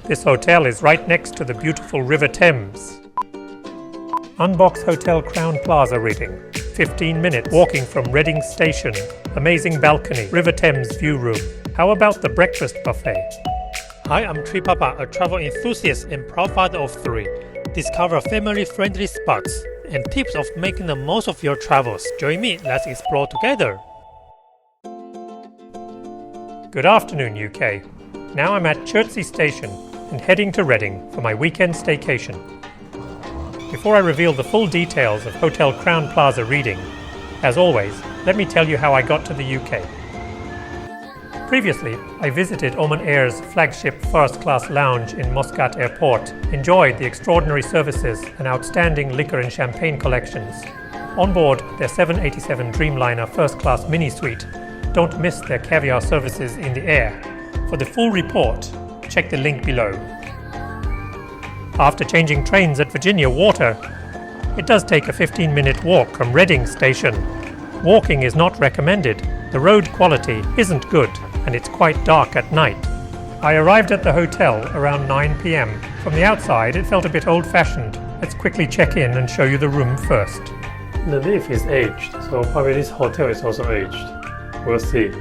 This hotel is right next to the beautiful River Thames. Unbox Hotel Crowne Plaza Reading. 15-minute walking from Reading Station. Amazing balcony, River Thames view room. How about the breakfast buffet? Hi, I'm Tripapa, a travel enthusiast and proud father of 3. Discover family-friendly spots and tips of making the most of your travels. Join me, let's explore together. Good afternoon, UK. Now I'm at Chertsey Station and heading to Reading for my weekend staycation. Before I reveal the full details of Hotel Crowne Plaza Reading, as always, let me tell you how I got to the UK. Previously, I visited Oman Air's flagship first-class lounge in Muscat Airport, enjoyed the extraordinary services and outstanding liquor and champagne collections. On board their 787 Dreamliner first-class mini-suite, don't miss their caviar services in the air. For the full report, check the link below. After changing trains at Virginia Water, it does take a 15-minute walk from Reading Station. Walking is not recommended. The road quality isn't good and it's quite dark at night. I arrived at the hotel around 9 p.m. From the outside, it felt a bit old-fashioned. Let's quickly check in and show you the room first. The lift is aged, so probably this hotel is also aged. We'll see.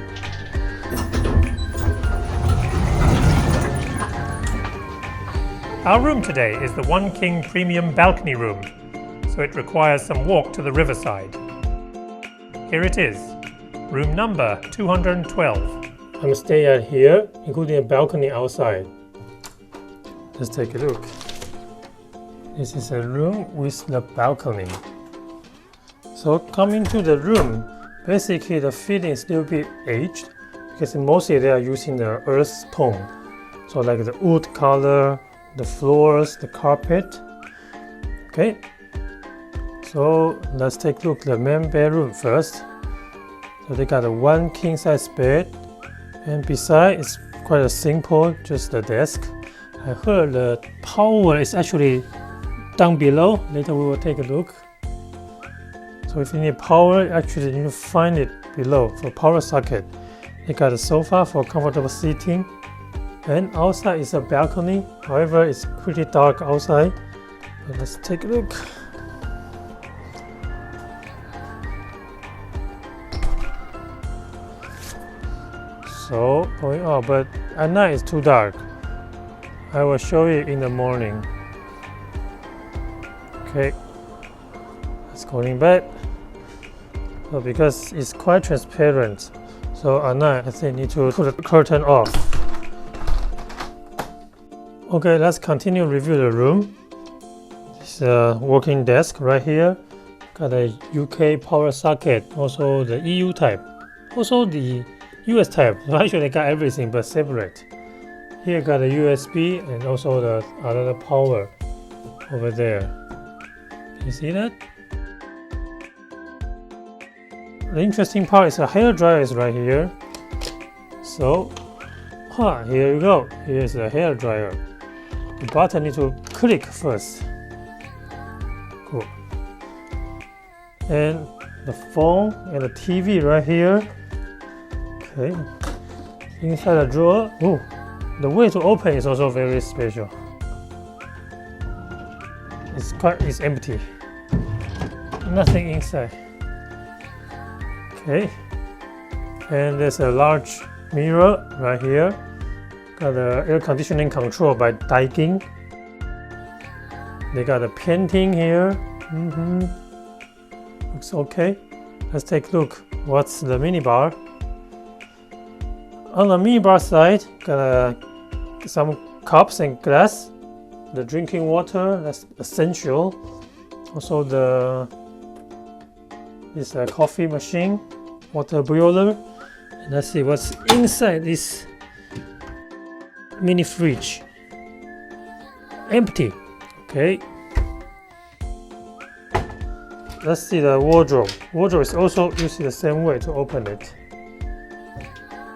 Our room today is the One King Premium Balcony Room, so it requires some walk to the Riverside. Here it is, room number 212. I'm staying at here, including a balcony outside. Let's take a look. This is a room with the balcony. So coming to the room, basically the feeling is a little bit aged because mostly they are using the earth tone. So like the wood color, the floors, the carpet. Okay, so let's take a look at the main bedroom first. So they got a one king size bed, and beside it's quite a simple, just the desk. I heard the power is actually down below. Later we will take a look. So if you need power, actually you need to find it below for power socket. They got a sofa for comfortable seating. And outside is a balcony. However, it's pretty dark outside. But let's take a look. So going up, but at night it's too dark. I will show you in the morning. Okay, let's go in bed. So because it's quite transparent, so at night I think I need to put the curtain off. Okay, let's continue review the room. It's a working desk right here. Got a UK power socket, also the EU type, also the US type. So actually I got everything but separate. Here got a USB and also the other power over there. Can you see that? The interesting part is the hair dryer is right here. So, here you go. Here's the hair dryer. The button need to click first. Cool. And the phone and the TV right here. Okay. Inside the drawer. Oh, the way to open is also very special. It's empty. Nothing inside. Okay. And there's a large mirror right here. Got the air conditioning control by Daikin. They got a painting here. Looks okay. Let's take a look. What's the minibar? On the minibar side, got some cups and glass. The drinking water, that's essential. Also this coffee machine, water boiler. And let's see what's inside this mini fridge. Empty. Okay. Let's see the wardrobe. Wardrobe is also used the same way to open it.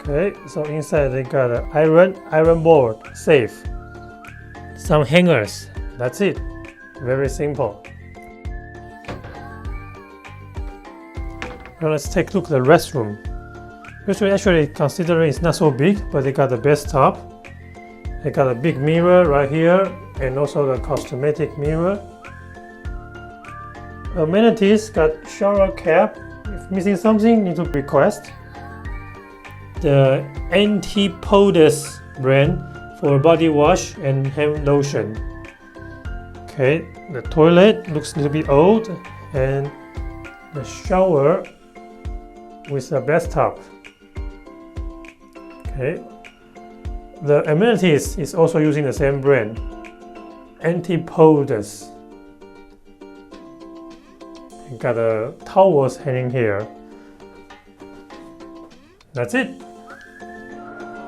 Okay, so inside they got an iron board, safe. Some hangers. That's it. Very simple. Now let's take a look at the restroom. Restroom actually considering it's not so big, but they got the bathtub. They got a big mirror right here and also the cosmetic mirror. Amenities got shower cap. If missing something, need to request. The Antipodes brand for body wash and hand lotion. Okay, the toilet looks a little bit old, and the shower with a bathtub. Okay, the amenities is also using the same brand, Antipodes. Got a towels hanging here. That's it.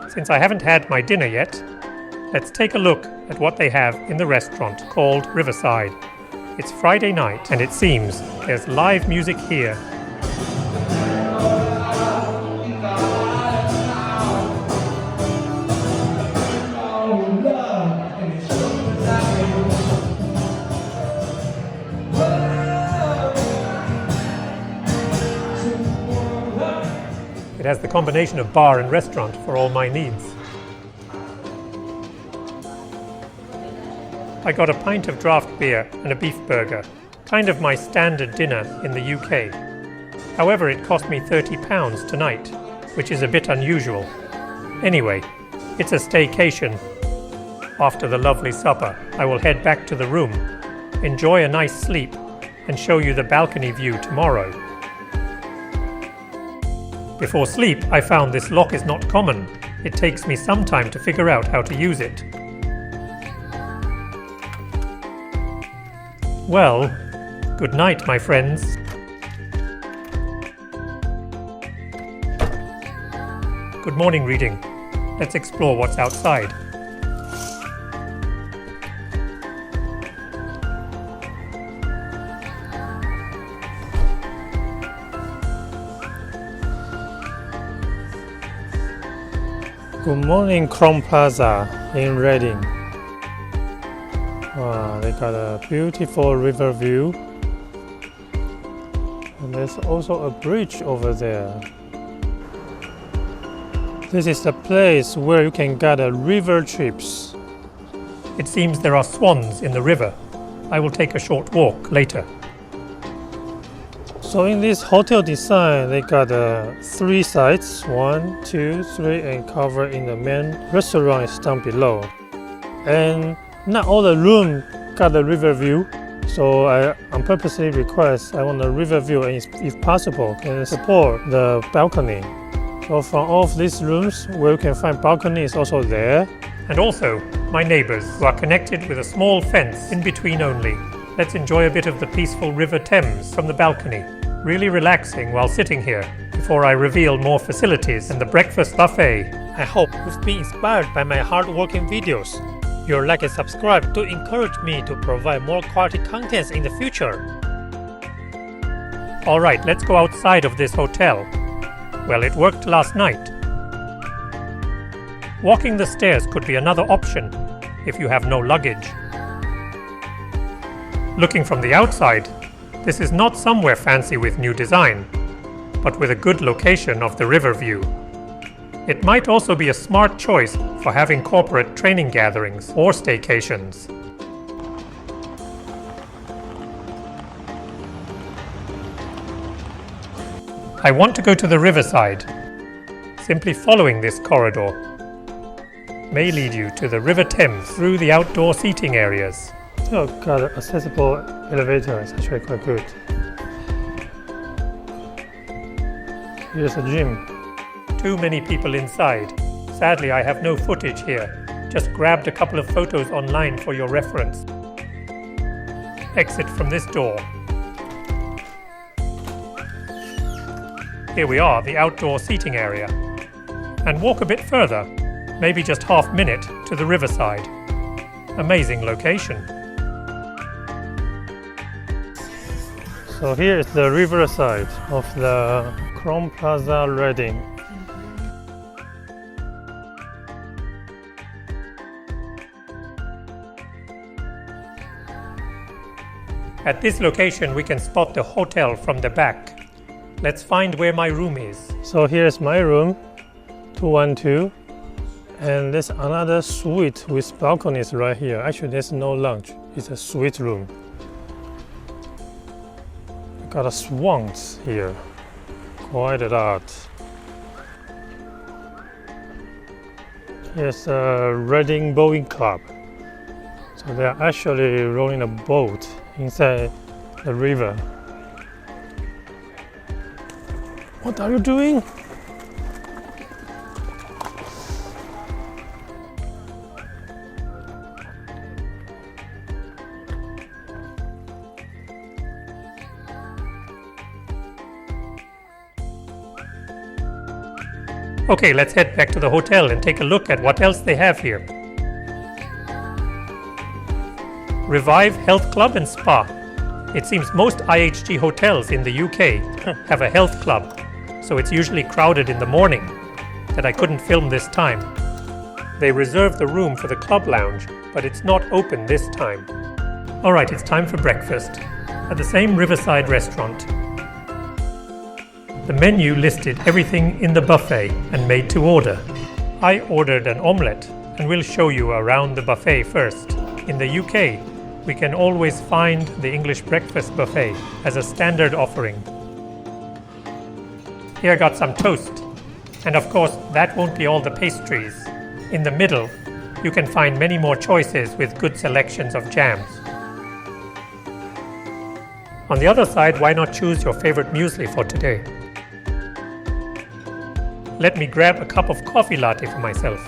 Since I haven't had my dinner yet, let's take a look at what they have in the restaurant called Riverside. It's Friday night and it seems there's live music here. It has the combination of bar and restaurant for all my needs. I got a pint of draft beer and a beef burger, kind of my standard dinner in the UK. However, it cost me £30 tonight, which is a bit unusual. Anyway, it's a staycation. After the lovely supper, I will head back to the room, enjoy a nice sleep, and show you the balcony view tomorrow. Before sleep, I found this lock is not common. It takes me some time to figure out how to use it. Well, good night, my friends. Good morning, reading. Let's explore what's outside. Good morning, Crowne Plaza in Reading. Wow, they got a beautiful river view. And there's also a bridge over there. This is the place where you can get a river trips. It seems there are swans in the river. I will take a short walk later. So in this hotel design, they got 3 sides, 1, 2, 3, and cover in the main restaurant is down below. And not all the room got the river view, so I purposely request I want a river view, and if possible, can support the balcony. So from all of these rooms, where you can find balcony is also there. And also, my neighbours, who are connected with a small fence in between only. Let's enjoy a bit of the peaceful River Thames from the balcony. Really relaxing while sitting here, before I reveal more facilities and the breakfast buffet. I hope you've been inspired by my hard-working videos. Your like and subscribe to encourage me to provide more quality contents in the future. Alright, let's go outside of this hotel. Well, it worked last night. Walking the stairs could be another option if you have no luggage. Looking from the outside, this is not somewhere fancy with new design, but with a good location of the river view. It might also be a smart choice for having corporate training gatherings or staycations. I want to go to the Riverside. Simply following this corridor may lead you to the River Thames through the outdoor seating areas. Oh, got an accessible elevator. It's actually quite good. Here's a gym. Too many people inside. Sadly, I have no footage here. Just grabbed a couple of photos online for your reference. Exit from this door. Here we are, the outdoor seating area. And walk a bit further, maybe just half minute, to the Riverside. Amazing location. So here is the Riverside of the Crowne Plaza Reading. At this location we can spot the hotel from the back. Let's find where my room is. So here's my room, 212, And there's another suite with balconies right here. Actually, there's no lounge. It's a suite room. Got a swans here. Quite a lot. Here's a Reading Boating Club. So they're actually rowing a boat inside the river. What are you doing? Okay, let's head back to the hotel and take a look at what else they have here. Revive Health Club and Spa. It seems most IHG hotels in the UK have a health club, so it's usually crowded in the morning that I couldn't film this time. They reserved the room for the club lounge, but it's not open this time. Alright, it's time for breakfast at the same Riverside restaurant. The menu listed everything in the buffet and made to order. I ordered an omelette and will show you around the buffet first. In the UK, we can always find the English breakfast buffet as a standard offering. Here I got some toast. And of course, that won't be all the pastries. In the middle, you can find many more choices with good selections of jams. On the other side, why not choose your favorite muesli for today? Let me grab a cup of coffee latte for myself.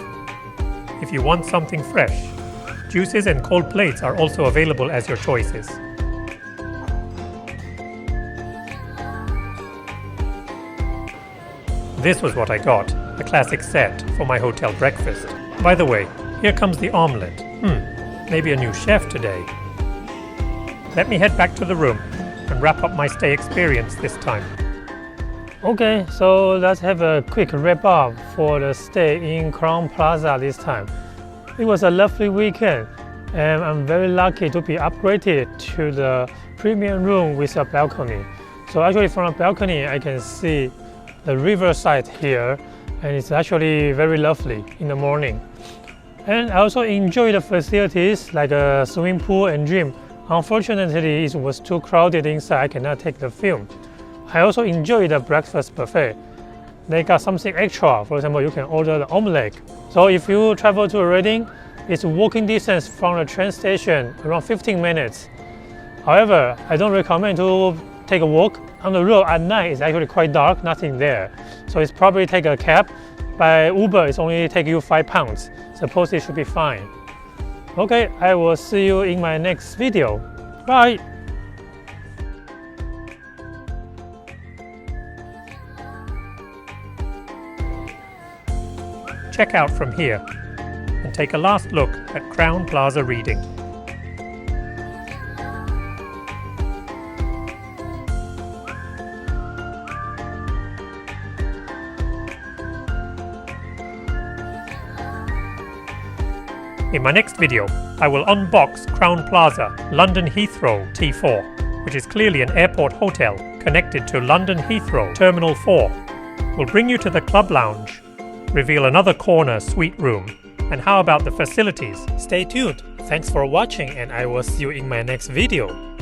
If you want something fresh, juices and cold plates are also available as your choices. This was what I got, a classic set for my hotel breakfast. By the way, here comes the omelette. Maybe a new chef today. Let me head back to the room and wrap up my stay experience this time. Okay, so let's have a quick wrap up for the stay in Crowne Plaza this time. It was a lovely weekend and I'm very lucky to be upgraded to the premium room with a balcony. So actually from the balcony I can see the riverside here and it's actually very lovely in the morning. And I also enjoy the facilities like a swimming pool and gym. Unfortunately it was too crowded inside, I cannot take the film. I also enjoy the breakfast buffet. They got something extra. For example, you can order the omelette. So if you travel to Reading, it's walking distance from the train station, around 15 minutes. However, I don't recommend to take a walk. On the road at night, it's actually quite dark, nothing there. So it's probably take a cab. By Uber, it's only take you £5. Suppose it should be fine. Okay, I will see you in my next video. Bye! Check out from here and take a last look at Crowne Plaza Reading. In my next video, I will unbox Crowne Plaza, London Heathrow T4, which is clearly an airport hotel connected to London Heathrow Terminal 4. We'll bring you to the club lounge, reveal another corner suite room, and how about the facilities? Stay tuned. Thanks for watching and I will see you in my next video.